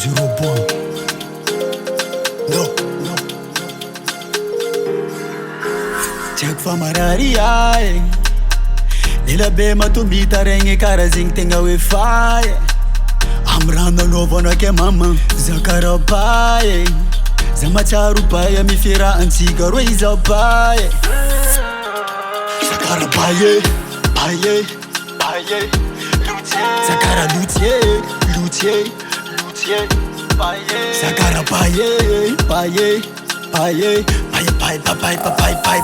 zero bon. No. Tiako fa marary ahy Nila be matombita regny karaha zegny tegna hoe fay Amy raha nanaovana ke mama Za karaha bay Za matsaro bay miferahantsika roe iza bay Za karaha bay Za karaha luthier Za karaha bay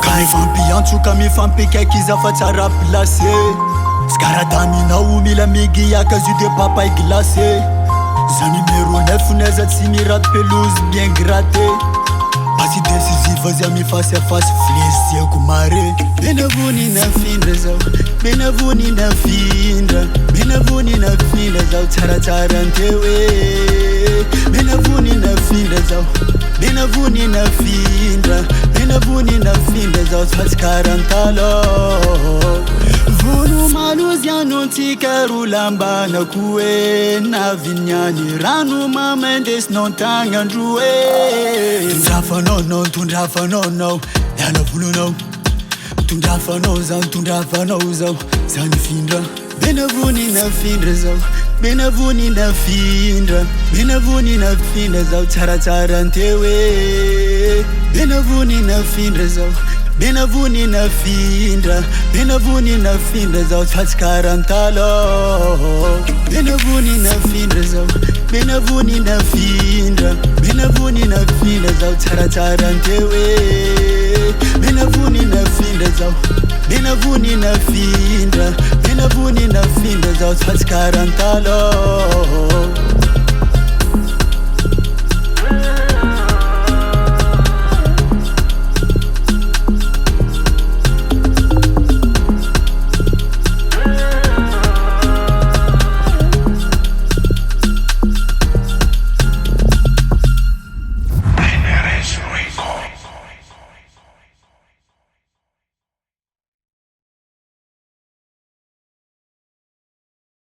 Kamifampy antsoka mifampika kiza fa tsara placé Tsy karaha taminao mila migiaka zu de papay glacé Za numéro 9 neza tsy miraty pelouse bien gratté Passe décisive zay mifasy afasy flesiako mare Benavonina findra zao Benavonina findra Benavonina findra zao tsaratsara anteo Benavonina findra zao Benavonina findra Benavonina findra zao tsy fatsy karantalo Vono malozy anontsika rolambanako hoe Naviniany rano mamandesinao tagnandro Tondrafanao Iana volonao Tondrafanao zao Za nifindra Benavonina findra zao Benavonina findra Benavonina findra zao tsaratsara anteo Benavonina findra zao Benavonina findra Benavonina findra zao tsy fatsy karantalo Benavonina findra zao Benavonina findra Benavonina findra zao tsaratsara anteo Benavonina findra zao Benavonina findra Benavonina findra zao tsy fatsy karantalo